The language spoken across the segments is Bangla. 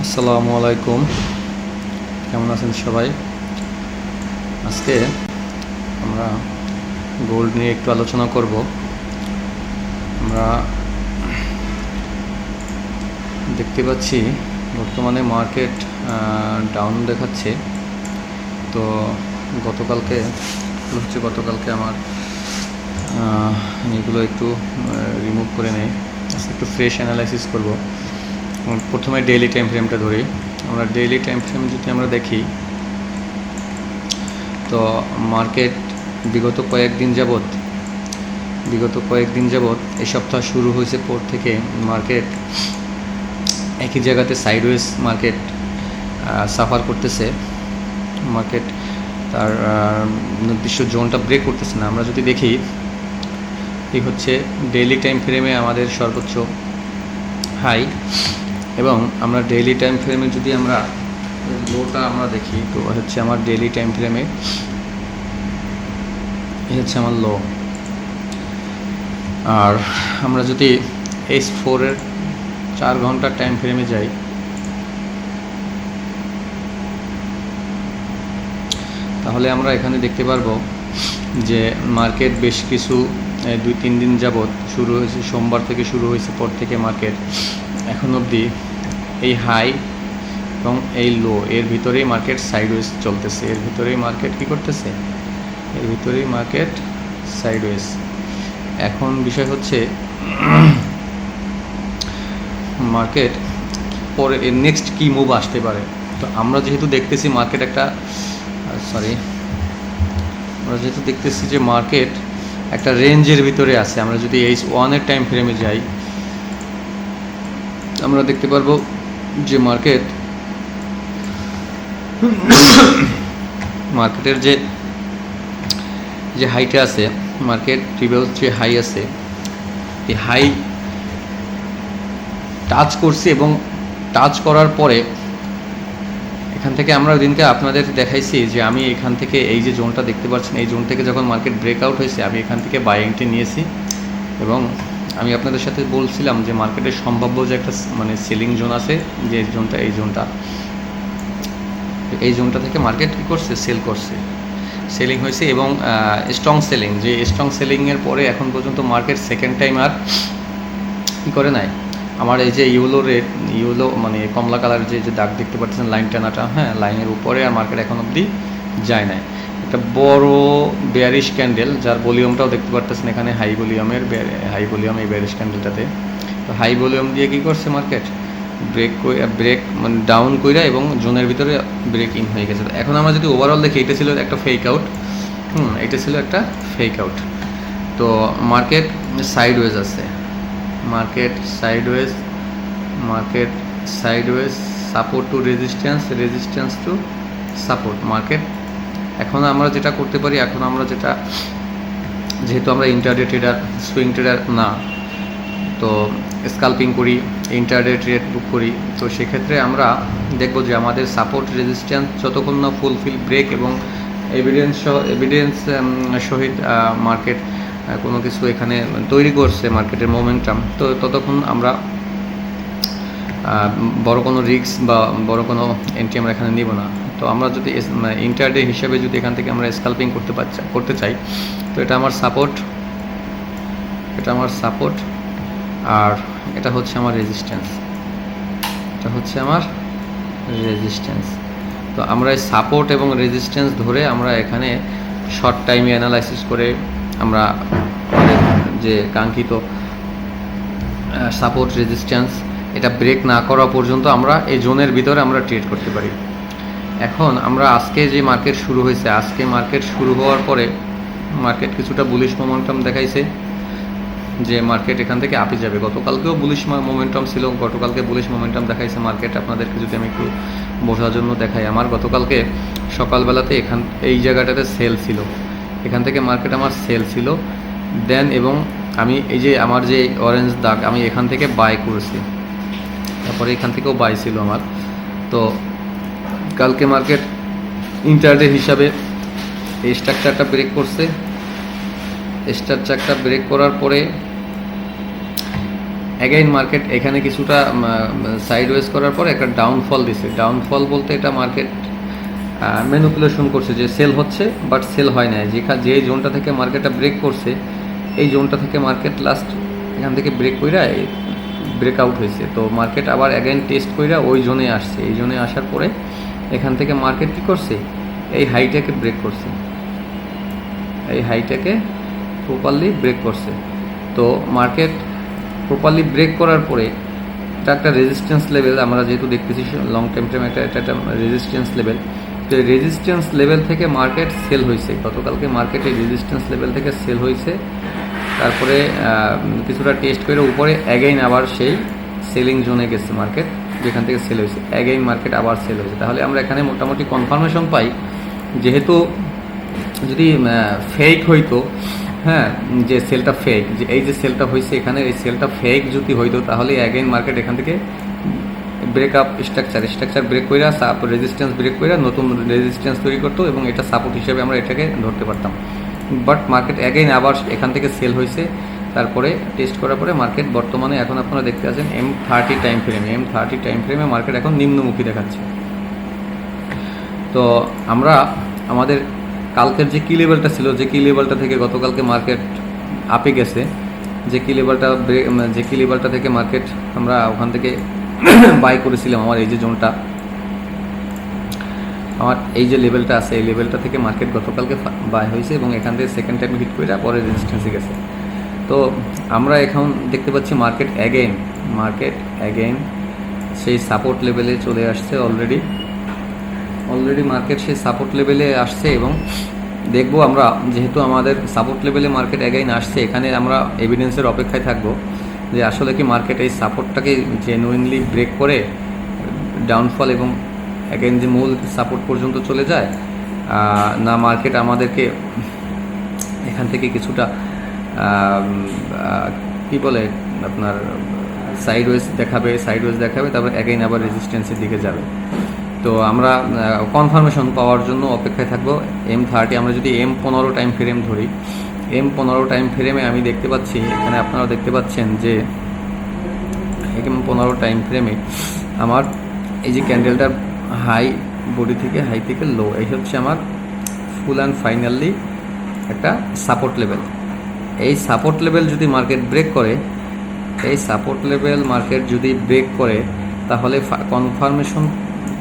আসসালামু আলাইকুম, কেমন আছেন সবাই? আজকে আমরা গোল্ড নিয়ে একটু আলোচনা করব। আমরা দেখতে পাচ্ছি বর্তমানে মার্কেট ডাউন দেখাচ্ছে। তো গতকালকে আমার এগুলো একটু রিমুভ করে নেই, আজকে একটু ফ্রেশ অ্যানালাইসিস করব। প্রথমে ডেইলি টাইম ফ্রেমটা ধরি। আমরা ডেইলি টাইম ফ্রেম যদি আমরা দেখি, তো মার্কেট বিগত কয়েকদিন যাবৎ এই সপ্তাহ শুরু হয়েছে পর থেকে মার্কেট একই জায়গাতে সাইডওয়েজ মার্কেট সাফার করতেছে। মার্কেট তার নির্দিষ্ট জোনটা ব্রেক করতেছে না। আমরা যদি দেখি, এই হচ্ছে ডেইলি টাইম ফ্রেমে আমাদের সর্বোচ্চ হাই, এবং আমরা ডেইলি টাইম ফ্রেমে যদি আমরা লোটা আমরা দেখি, তো হচ্ছে আমার ডেইলি টাইম ফ্রেমে এই হচ্ছে আমার লো। আর আমরা যদি H4 এর 4 ঘন্টার টাইম ফ্রেমে যাই, তাহলে আমরা এখানে দেখতে পারবো যে মার্কেট বেশ কিছু 2-3 দিন যাবৎ শুরু হয়েছে, সোমবার থেকে শুরু হয়েছে, পর থেকে মার্কেট এখন অবধি এই হাই এবং এই লো এর ভিতরেই মার্কেট সাইডওয়েজ চলতেছে। এর ভিতরেই মার্কেট সাইডওয়েজ। এখন বিষয় হচ্ছে মার্কেট পরে এর নেক্সট কী মুভ আসতে পারে। তো আমরা যেহেতু দেখতেছি যে মার্কেট একটা রেঞ্জের ভিতরে আছে। আমরা যদি H1 এর টাইম ফ্রেমে যাই, আমরা দেখতে পারবো যে মার্কেটের যে হাইটা আছে, মার্কেট প্রিভিয়াস যে হাই আছে, এই হাই টাচ করছি, এবং টাচ করার পরে এখান থেকে আমরা দিনকে আপনাদের দেখাইছি যে আমি এখান থেকে এই যে জোনটা দেখতে পাচ্ছেন, এই জোন থেকে যখন মার্কেট ব্রেকআউট হয়েছে, আমি এখান থেকে বাই এন্ট্রি নিয়েছি। এবং আমি আপনাদের সাথে বলছিলাম যে মার্কেটের সম্ভাব্য যে একটা সেলিং জোন আছে, যে এই জোনটা থেকে মার্কেট কী করছে, সেলিং হয়েছে, এবং স্ট্রং সেলিংয়ের পরে এখন পর্যন্ত মার্কেট সেকেন্ড টাইম আর কী করে নাই। আমার এই যে ইউলো কমলা কালার যে দাগ দেখতে পাচ্ছেন, লাইন টানাটা, হ্যাঁ, লাইনের উপরে আর মার্কেট এখন অবধি যায় নাই। একটা বড় বেয়ারিশ ক্যান্ডেল, যার ভলিউমটাও দেখতে পাচ্ছেন এখানে হাই ভলিউম এই বেয়ারিশ ক্যান্ডেলটাতে। তো হাই ভলিউম দিয়ে কী করছে মার্কেট, ব্রেক ডাউন কইরা এবং জোনের ভিতরে ব্রেক ইন হয়ে গেছে। এখন আমরা যদি ওভারঅল দেখি, এটা ছিল একটা ফেক আউট। তো মার্কেট সাইডওয়েজ আছে, market sideways, support to resistance to support. Market এখন আমরা যেটা করতে পারি, যেহেতু আমরা ইন্টারডে ট্রেডার, সুইং ট্রেডার না, তো স্কাল্পিং করি, ইন্টারডে ট্রেড বুক করি, তো সেক্ষেত্রে আমরা দেখব যে আমাদের সাপোর্ট রেজিস্ট্যান্স যতক্ষণ না ফুলফিল ব্রেক এবং এভিডেন্স সহিত মার্কেট কোনো কিছু এখানে তৈরি করছে, মার্কেটের মোমেন্টাম, তো ততক্ষণ আমরা বড় কোনো রিস্ক বা বড় কোনো এন্ট্রি আমরা এখানে নিব না। তো আমরা যদি ইন্টারডে হিসাবে যদি এখান থেকে আমরা স্কাল্পিং করতে চাই, তো এটা আমার সাপোর্ট, আর এটা হচ্ছে আমার রেজিস্ট্যান্স। তো আমরা এই সাপোর্ট এবং রেজিস্ট্যান্স ধরে আমরা এখানে শর্ট টাইমে অ্যানালাইসিস করে আমরা আমাদের যে কাঙ্ক্ষিত সাপোর্ট রেজিস্ট্যান্স এটা ব্রেক না করা পর্যন্ত আমরা এই জোনের ভিতরে আমরা ট্রেড করতে পারি। এখন আমরা আজকে যে মার্কেট শুরু হয়েছে, মার্কেট শুরু হওয়ার পরে মার্কেট কিছুটা বুলিশ মোমেন্টাম দেখাইছে যে মার্কেট এখান থেকে আপে যাবে। গতকালকেও বুলিশ মোমেন্টাম ছিল, দেখাইছে মার্কেট। আপনাদেরকে যদি আমি একটু বোঝার জন্য দেখাই, আমার গতকালকে সকালবেলাতে এই জায়গাটাতে সেল ছিল, এখান থেকে মার্কেট আমার সেল ছিল দেন, এবং আমি এই যে আমার যে অরেঞ্জ দাগ, আমি এখান থেকে বাই করেছি, তারপরে এখান থেকেও বাই ছিল আমার। তো কালকে মার্কেট ইন্টারডে হিসাবে এই স্ট্রাকচারটা ব্রেক করছে। স্ট্রাকচারটা ব্রেক করার পরে অ্যাগেইন মার্কেট এখানে কিছুটা সাইডওয়েজ করার পর একটা ডাউনফল দিছে। ডাউনফল বলতে এটা মার্কেট ম্যানিপুলেশন করছে যে সেল হচ্ছে, বাট সেল হয় না। যে জোনটা থেকে মার্কেটটা ব্রেক করছে, এই জোনটা থেকে মার্কেট লাস্ট এখান থেকে ব্রেক কইরা ব্রেকআউট হয়েছে। তো মার্কেট আবার অ্যাগেইন টেস্ট কইরা ওই জোনে আসছে। এই জোনে আসার পরে এখান থেকে মার্কেট কী করছে, এই হাইটাকে ব্রেক করছে, এই হাইটাকে প্রপারলি ব্রেক করছে। তো মার্কেট প্রপারলি ব্রেক করার পরে এটা একটা রেজিস্ট্যান্স লেভেল, আমরা যেহেতু দেখতেছি লং টাইম ফ্রেম এটা একটা রেজিস্ট্যান্স লেভেল। তো এই রেজিস্ট্যান্স লেভেল থেকে মার্কেট সেল হয়েছে, গতকালকে মার্কেটে রেজিস্ট্যান্স লেভেল থেকে সেল হয়েছে। তারপরে কিছুটা টেস্ট করে উপরে অ্যাগেইন আবার সেই সেলিং জোনে গেছে মার্কেট, যেখান থেকে সেল হয়েছে অ্যাগেইন মার্কেট আবার সেল হয়েছে। তাহলে আমরা এখানে মোটামুটি কনফার্মেশন পাই, যেহেতু যদি ফেক হইতো, হ্যাঁ, যে সেলটা ফেক, যে এই যে সেলটা হয়েছে এখানে, এই সেলটা ফেক যদি হইতো তাহলে অ্যাগেইন মার্কেট এখান থেকে ব্রেকআপ স্ট্রাকচার ব্রেক কইরা রেজিস্ট্যান্স ব্রেক কইরা নতুন রেজিস্ট্যান্স তৈরি করতো এবং এটা সাপোর্ট হিসেবে আমরা এটাকে ধরতে পারতাম। বাট মার্কেট অ্যাগেইন আবার এখান থেকে সেল হয়েছে। তারপরে টেস্ট করার পরে মার্কেট বর্তমানে এখন আপনারা দেখতে পাচ্ছেন M30 টাইম ফ্রেমে মার্কেট এখন নিম্নমুখী দেখাচ্ছে। তো আমরা আমাদের কালকের যে কি লেভেলটা ছিল, যে কি লেভেলটা থেকে গতকালকে মার্কেট আপে গেছে, যে কি লেভেলটা থেকে মার্কেট আমরা ওখান থেকে বাই করেছিলাম, আমার এই যে জোনটা, আমার এই যে লেভেলটা আছে, এই লেভেলটা থেকে মার্কেট গতকালকে বাই হয়েছে এবং এখান থেকে সেকেন্ড টাইম হিট করে পরে রেজিস্ট্যান্সে গেছে। তো আমরা এখন দেখতে পাচ্ছি মার্কেট অ্যাগেইন সেই সাপোর্ট লেভেলে চলে আসছে। অলরেডি মার্কেট সেই সাপোর্ট লেভেলে আসছে এবং দেখবো আমরা, যেহেতু আমাদের সাপোর্ট লেভেলে মার্কেট অ্যাগেইন আসছে, এখানে আমরা এভিডেন্সের অপেক্ষায় থাকবো যে আসলে কি মার্কেট এই সাপোর্টটাকে জেনুইনলি ব্রেক করে ডাউনফল এবং অ্যাগেইন যে মূল সাপোর্ট পর্যন্ত চলে যায়, না মার্কেট আমাদেরকে এখান থেকে কিছুটা কি বলে আপনার সাইডওয়েজ দেখাবে, তারপর অ্যাগেইন আবার রেজিস্ট্যান্সের দিকে যাবে। তো আমরা কনফার্মেশন পাওয়ার জন্য অপেক্ষায় থাকবো। M30 আমরা যদি M15 টাইম ফ্রেম ধরি, M15 টাইম ফ্রেমে আমি দেখতে পাচ্ছি, এখানে আপনারা দেখতে পাচ্ছেন যে M15 টাইম ফ্রেমে আমার এই যে ক্যান্ডেলটার হাই থেকে লো, এই হচ্ছে আমার ফুল অ্যান্ড ফাইনালি একটা সাপোর্ট লেভেল। এই সাপোর্ট লেভেল যদি মার্কেট ব্রেক করে, তাহলে কনফার্মেশন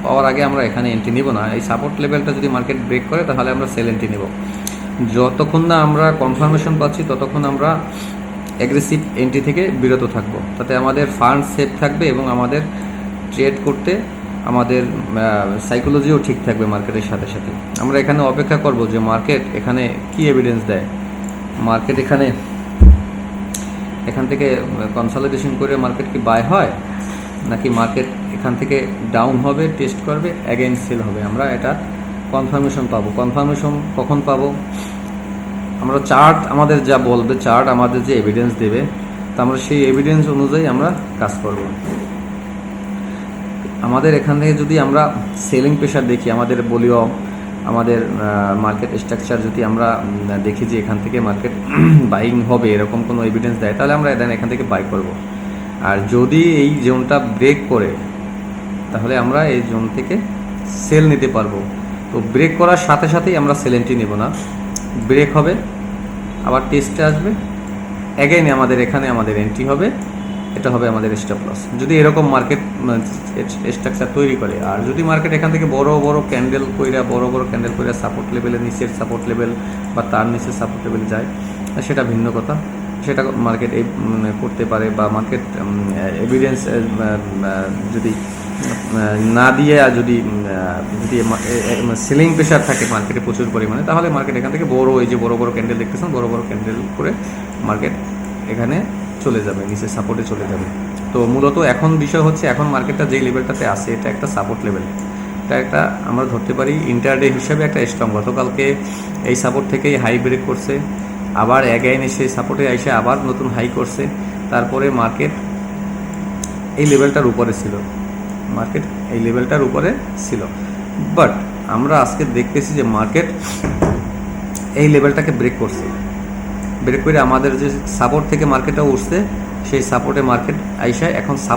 পাওয়ার আগে আমরা এখানে এন্ট্রি নিব না। এই সাপোর্ট লেভেলটা যদি মার্কেট ব্রেক করে তাহলে আমরা সেল এন্ট্রি নেব। যতক্ষণ না আমরা কনফার্মেশন পাচ্ছি ততক্ষণ আমরা অ্যাগ্রেসিভ এন্ট্রি থেকে বিরত থাকব, তাতে আমাদের ফান্ড সেফ থাকবে এবং আমাদের ট্রেড করতে আমাদের সাইকোলজিও ঠিক থাকবে মার্কেটের সাথে সাথে। আমরা এখানে অপেক্ষা করব যে মার্কেট এখানে কি এভিডেন্স দেয়। মার্কেট এখান থেকে কনসলিডেশন করে মার্কেট কি বাই হয়, নাকি মার্কেট এখান থেকে ডাউন হবে, টেস্ট করবে, অ্যাগেইন সেল হবে। আমরা এটা কনফার্মেশন পাবো। কনফার্মেশন কখন পাবো? আমরা চার্ট আমাদের যা বলবে, চার্ট আমাদের যে এভিডেন্স দেবে, তা আমরা সেই এভিডেন্স অনুযায়ী আমরা কাজ করব। আমাদের এখান থেকে যদি আমরা সেলিং প্রেশার দেখি, আমাদের ভলিউম, আমাদের মার্কেট স্ট্রাকচার যদি আমরা দেখি যে এখান থেকে মার্কেট বাইং হবে এরকম কোনো এভিডেন্স দেয়, তাহলে আমরা এখান থেকে বাই করব। আর যদি এই জোনটা ব্রেক করে, তাহলে আমরা এই জোন থেকে সেল নিতে পারবো। তো ব্রেক করার সাথে সাথেই আমরা সেল এন্ট্রি নেব না, ব্রেক হবে, আবার টেস্টে আসবে, অ্যাগেইন আমাদের এখানে আমাদের এন্ট্রি হবে, এটা হবে আমাদের স্টপ লস। যদি এরকম মার্কেট স্ট্রাকচার তৈরি করে, আর যদি মার্কেট এখান থেকে বড় বড় ক্যান্ডেল কইরা সাপোর্ট লেভেলে, নিচের সাপোর্ট লেভেল বা তার নিচের সাপোর্ট লেভেলে যায়, সেটা ভিন্ন কথা, সেটা মার্কেট করতে পারে। বা মার্কেট এভিডেন্স যদি না দিয়ে, আর যদি সেলিং প্রেশার থাকে মার্কেটে প্রচুর পরিমাণে, তাহলে মার্কেট এখান থেকে এই যে বড় বড় ক্যান্ডেল দেখতেছেন, বড় বড় ক্যান্ডেল করে মার্কেট এখানে চলে যাবে, নিচে সাপোর্টে চলে যাবে। তো মূলত এখন বিষয় হচ্ছে, এখন মার্কেটটা যেই লেভেলটাতে আছে এটা একটা সাপোর্ট লেভেল, এটা একটা আমরা ধরতে পারি ইন্টারডে হিসাবে একটা স্ট্রং। গতকালকে এই সাপোর্ট থেকেই হাই ব্রেক করছে, আবার অ্যাগেইন এসে সাপোর্টে এসে আবার নতুন হাই করছে, তারপরে মার্কেট এই লেভেলটার উপরে ছিল। বাট আমরা আজকে দেখতেছি যে মার্কেট এই লেভেলটাকে ব্রেক করে আমাদের যে সাপোর্ট থেকে মার্কেটটা উঠছে, সেই সাপোর্টে মার্কেট আইসা এখন